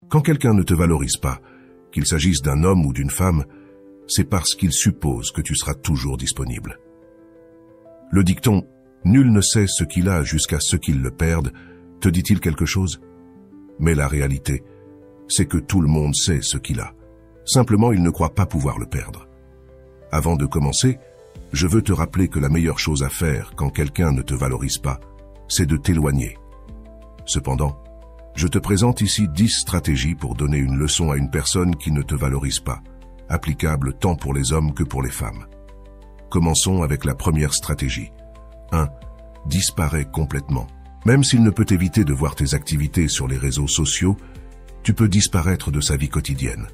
Quand quelqu'un ne te valorise pas, qu'il s'agisse d'un homme ou d'une femme, c'est parce qu'il suppose que tu seras toujours disponible. Le dicton « Nul ne sait ce qu'il a jusqu'à ce qu'il le perde » te dit-il quelque chose? Mais la réalité, c'est que tout le monde sait ce qu'il a. Simplement, il ne croit pas pouvoir le perdre. Avant de commencer, je veux te rappeler que la meilleure chose à faire quand quelqu'un ne te valorise pas, c'est de t'éloigner. Cependant, je te présente ici 10 stratégies pour donner une leçon à une personne qui ne te valorise pas, applicable tant pour les hommes que pour les femmes. Commençons avec la première stratégie. 1. Disparais complètement. Même s'il ne peut éviter de voir tes activités sur les réseaux sociaux, tu peux disparaître de sa vie quotidienne.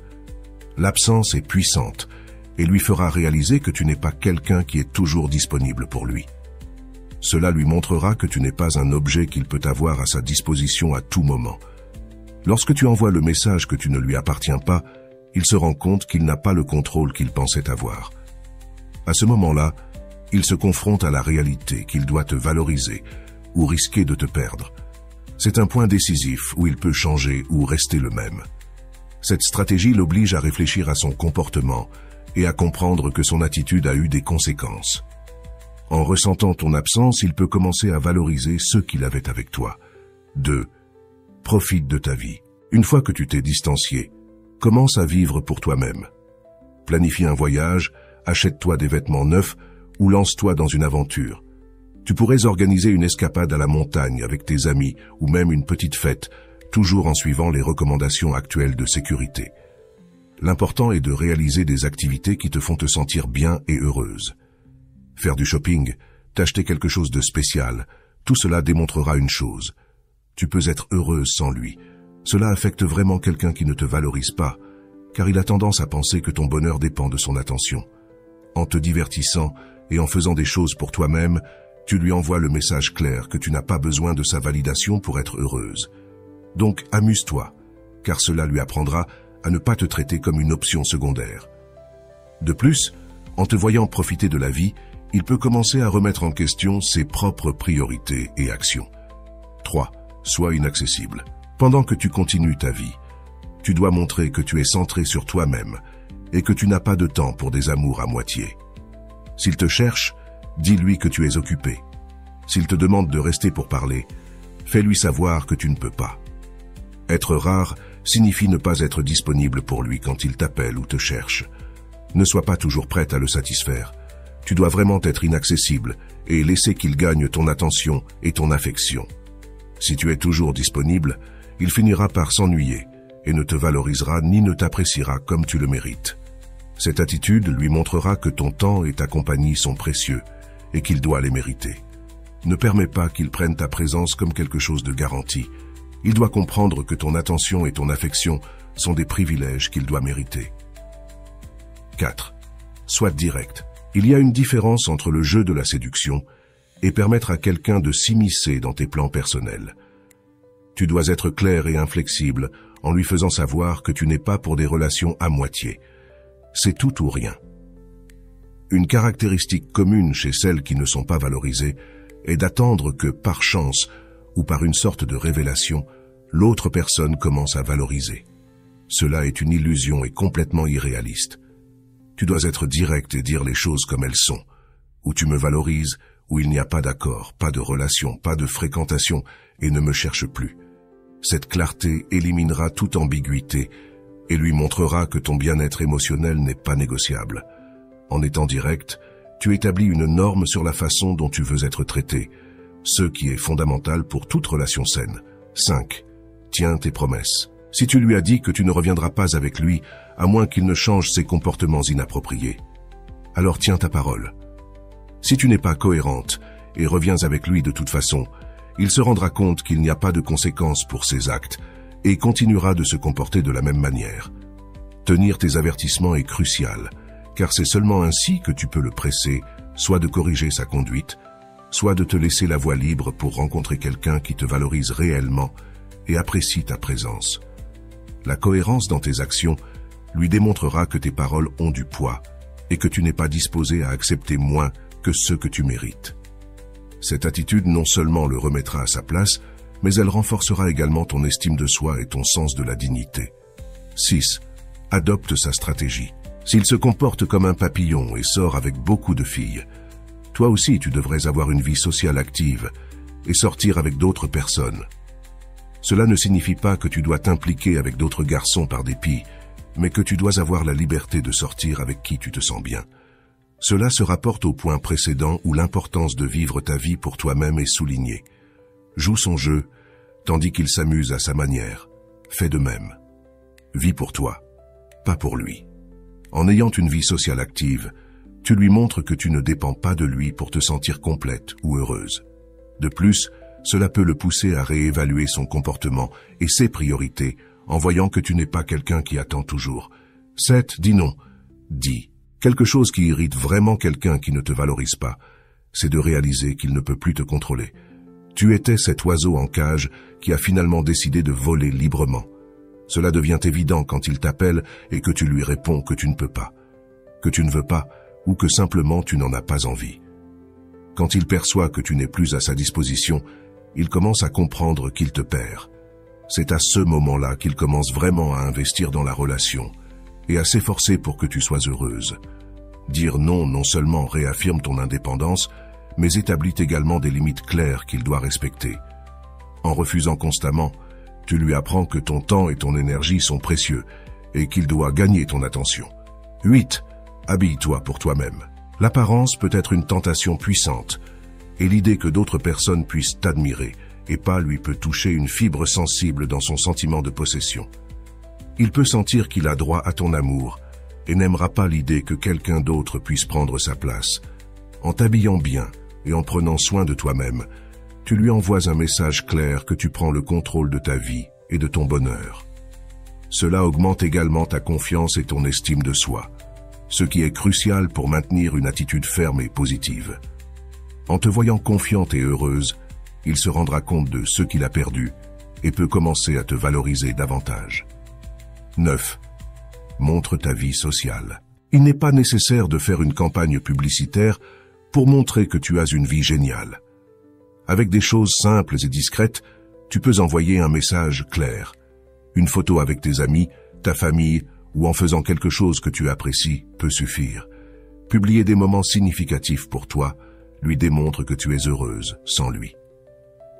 L'absence est puissante et lui fera réaliser que tu n'es pas quelqu'un qui est toujours disponible pour lui. Cela lui montrera que tu n'es pas un objet qu'il peut avoir à sa disposition à tout moment. Lorsque tu envoies le message que tu ne lui appartiens pas, il se rend compte qu'il n'a pas le contrôle qu'il pensait avoir. À ce moment-là, il se confronte à la réalité qu'il doit te valoriser ou risquer de te perdre. C'est un point décisif où il peut changer ou rester le même. Cette stratégie l'oblige à réfléchir à son comportement et à comprendre que son attitude a eu des conséquences. En ressentant ton absence, il peut commencer à valoriser ce qu'il avait avec toi. 2. Profite de ta vie. Une fois que tu t'es distancié, commence à vivre pour toi-même. Planifie un voyage, achète-toi des vêtements neufs ou lance-toi dans une aventure. Tu pourrais organiser une escapade à la montagne avec tes amis ou même une petite fête, toujours en suivant les recommandations actuelles de sécurité. L'important est de réaliser des activités qui te font te sentir bien et heureuse. Faire du shopping, t'acheter quelque chose de spécial, tout cela démontrera une chose. Tu peux être heureuse sans lui. Cela affecte vraiment quelqu'un qui ne te valorise pas, car il a tendance à penser que ton bonheur dépend de son attention. En te divertissant et en faisant des choses pour toi-même, tu lui envoies le message clair que tu n'as pas besoin de sa validation pour être heureuse. Donc amuse-toi, car cela lui apprendra à ne pas te traiter comme une option secondaire. De plus, en te voyant profiter de la vie, il peut commencer à remettre en question ses propres priorités et actions. 3. Sois inaccessible. Pendant que tu continues ta vie, tu dois montrer que tu es centré sur toi-même et que tu n'as pas de temps pour des amours à moitié. S'il te cherche, dis-lui que tu es occupé. S'il te demande de rester pour parler, fais-lui savoir que tu ne peux pas. Être rare signifie ne pas être disponible pour lui quand il t'appelle ou te cherche. Ne sois pas toujours prête à le satisfaire. Tu dois vraiment être inaccessible et laisser qu'il gagne ton attention et ton affection. Si tu es toujours disponible, il finira par s'ennuyer et ne te valorisera ni ne t'appréciera comme tu le mérites. Cette attitude lui montrera que ton temps et ta compagnie sont précieux et qu'il doit les mériter. Ne permets pas qu'il prenne ta présence comme quelque chose de garanti. Il doit comprendre que ton attention et ton affection sont des privilèges qu'il doit mériter. 4. Sois direct. Il y a une différence entre le jeu de la séduction et permettre à quelqu'un de s'immiscer dans tes plans personnels. Tu dois être clair et inflexible en lui faisant savoir que tu n'es pas pour des relations à moitié. C'est tout ou rien. Une caractéristique commune chez celles qui ne sont pas valorisées est d'attendre que, par chance ou par une sorte de révélation, l'autre personne commence à valoriser. Cela est une illusion et complètement irréaliste. Tu dois être direct et dire les choses comme elles sont. Où tu me valorises, où il n'y a pas d'accord, pas de relation, pas de fréquentation, et ne me cherche plus. Cette clarté éliminera toute ambiguïté et lui montrera que ton bien-être émotionnel n'est pas négociable. En étant direct, tu établis une norme sur la façon dont tu veux être traité, ce qui est fondamental pour toute relation saine. 5. Tiens tes promesses. Si tu lui as dit que tu ne reviendras pas avec lui, à moins qu'il ne change ses comportements inappropriés, alors tiens ta parole. Si tu n'es pas cohérente et reviens avec lui de toute façon, il se rendra compte qu'il n'y a pas de conséquences pour ses actes et continuera de se comporter de la même manière. Tenir tes avertissements est crucial, car c'est seulement ainsi que tu peux le presser, soit de corriger sa conduite, soit de te laisser la voie libre pour rencontrer quelqu'un qui te valorise réellement et apprécie ta présence. La cohérence dans tes actions lui démontrera que tes paroles ont du poids et que tu n'es pas disposé à accepter moins que ce que tu mérites. Cette attitude non seulement le remettra à sa place, mais elle renforcera également ton estime de soi et ton sens de la dignité. 6. Adopte sa stratégie. S'il se comporte comme un papillon et sort avec beaucoup de filles, toi aussi tu devrais avoir une vie sociale active et sortir avec d'autres personnes. Cela ne signifie pas que tu dois t'impliquer avec d'autres garçons par dépit, mais que tu dois avoir la liberté de sortir avec qui tu te sens bien. Cela se rapporte au point précédent où l'importance de vivre ta vie pour toi-même est soulignée. Joue son jeu, tandis qu'il s'amuse à sa manière. Fais de même. Vis pour toi, pas pour lui. En ayant une vie sociale active, tu lui montres que tu ne dépends pas de lui pour te sentir complète ou heureuse. De plus, cela peut le pousser à réévaluer son comportement et ses priorités en voyant que tu n'es pas quelqu'un qui attend toujours. 7. Dis non. Dis. Quelque chose qui irrite vraiment quelqu'un qui ne te valorise pas, c'est de réaliser qu'il ne peut plus te contrôler. Tu étais cet oiseau en cage qui a finalement décidé de voler librement. Cela devient évident quand il t'appelle et que tu lui réponds que tu ne peux pas, que tu ne veux pas ou que simplement tu n'en as pas envie. Quand il perçoit que tu n'es plus à sa disposition, il commence à comprendre qu'il te perd. C'est à ce moment-là qu'il commence vraiment à investir dans la relation et à s'efforcer pour que tu sois heureuse. Dire non non seulement réaffirme ton indépendance, mais établit également des limites claires qu'il doit respecter. En refusant constamment, tu lui apprends que ton temps et ton énergie sont précieux et qu'il doit gagner ton attention. 8. Habille-toi pour toi-même. L'apparence peut être une tentation puissante et l'idée que d'autres personnes puissent t'admirer et pas lui peut toucher une fibre sensible dans son sentiment de possession. Il peut sentir qu'il a droit à ton amour et n'aimera pas l'idée que quelqu'un d'autre puisse prendre sa place. En t'habillant bien et en prenant soin de toi-même, tu lui envoies un message clair que tu prends le contrôle de ta vie et de ton bonheur. Cela augmente également ta confiance et ton estime de soi, ce qui est crucial pour maintenir une attitude ferme et positive. En te voyant confiante et heureuse, il se rendra compte de ce qu'il a perdu et peut commencer à te valoriser davantage. 9. Montre ta vie sociale. Il n'est pas nécessaire de faire une campagne publicitaire pour montrer que tu as une vie géniale. Avec des choses simples et discrètes, tu peux envoyer un message clair. Une photo avec tes amis, ta famille ou en faisant quelque chose que tu apprécies peut suffire. Publier des moments significatifs pour toi lui démontre que tu es heureuse sans lui.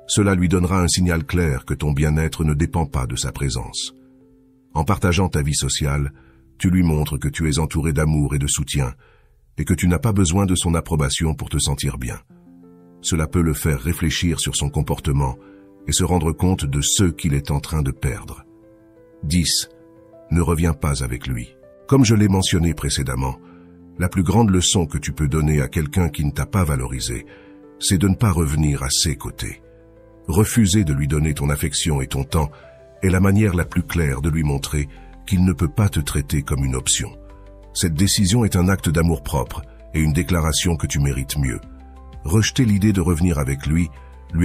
Cela lui donnera un signal clair que ton bien-être ne dépend pas de sa présence. En partageant ta vie sociale, tu lui montres que tu es entouré d'amour et de soutien et que tu n'as pas besoin de son approbation pour te sentir bien. Cela peut le faire réfléchir sur son comportement et se rendre compte de ce qu'il est en train de perdre. 10. Ne reviens pas avec lui. Comme je l'ai mentionné précédemment, la plus grande leçon que tu peux donner à quelqu'un qui ne t'a pas valorisé, c'est de ne pas revenir à ses côtés. Refuser de lui donner ton affection et ton temps est la manière la plus claire de lui montrer qu'il ne peut pas te traiter comme une option. Cette décision est un acte d'amour-propre et une déclaration que tu mérites mieux. Rejeter l'idée de revenir avec lui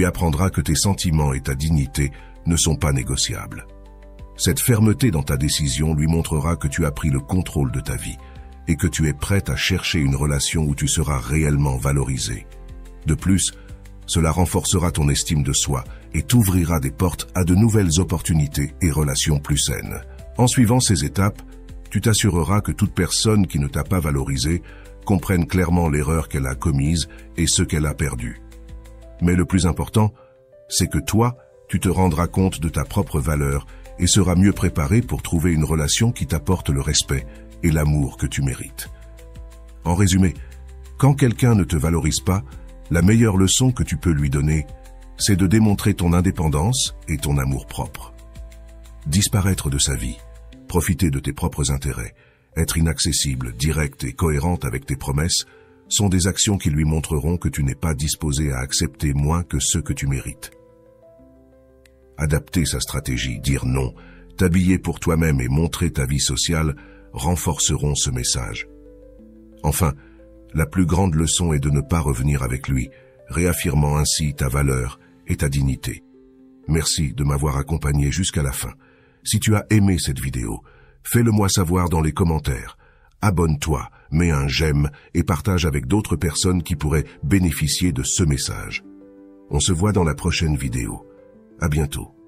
apprendra que tes sentiments et ta dignité ne sont pas négociables. Cette fermeté dans ta décision lui montrera que tu as pris le contrôle de ta vie et que tu es prête à chercher une relation où tu seras réellement valorisé. De plus, cela renforcera ton estime de soi et t'ouvrira des portes à de nouvelles opportunités et relations plus saines. En suivant ces étapes, tu t'assureras que toute personne qui ne t'a pas valorisé comprenne clairement l'erreur qu'elle a commise et ce qu'elle a perdu. Mais le plus important, c'est que toi, tu te rendras compte de ta propre valeur et seras mieux préparé pour trouver une relation qui t'apporte le respect et l'amour que tu mérites. En résumé, quand quelqu'un ne te valorise pas, la meilleure leçon que tu peux lui donner, c'est de démontrer ton indépendance et ton amour-propre. Disparaître de sa vie, profiter de tes propres intérêts, être inaccessible, directe et cohérente avec tes promesses sont des actions qui lui montreront que tu n'es pas disposé à accepter moins que ce que tu mérites. Adapter sa stratégie, dire non, t'habiller pour toi-même et montrer ta vie sociale renforceront ce message. Enfin, la plus grande leçon est de ne pas revenir avec lui, réaffirmant ainsi ta valeur et ta dignité. Merci de m'avoir accompagné jusqu'à la fin. Si tu as aimé cette vidéo, fais-le moi savoir dans les commentaires. Abonne-toi, mets un j'aime et partage avec d'autres personnes qui pourraient bénéficier de ce message. On se voit dans la prochaine vidéo. À bientôt.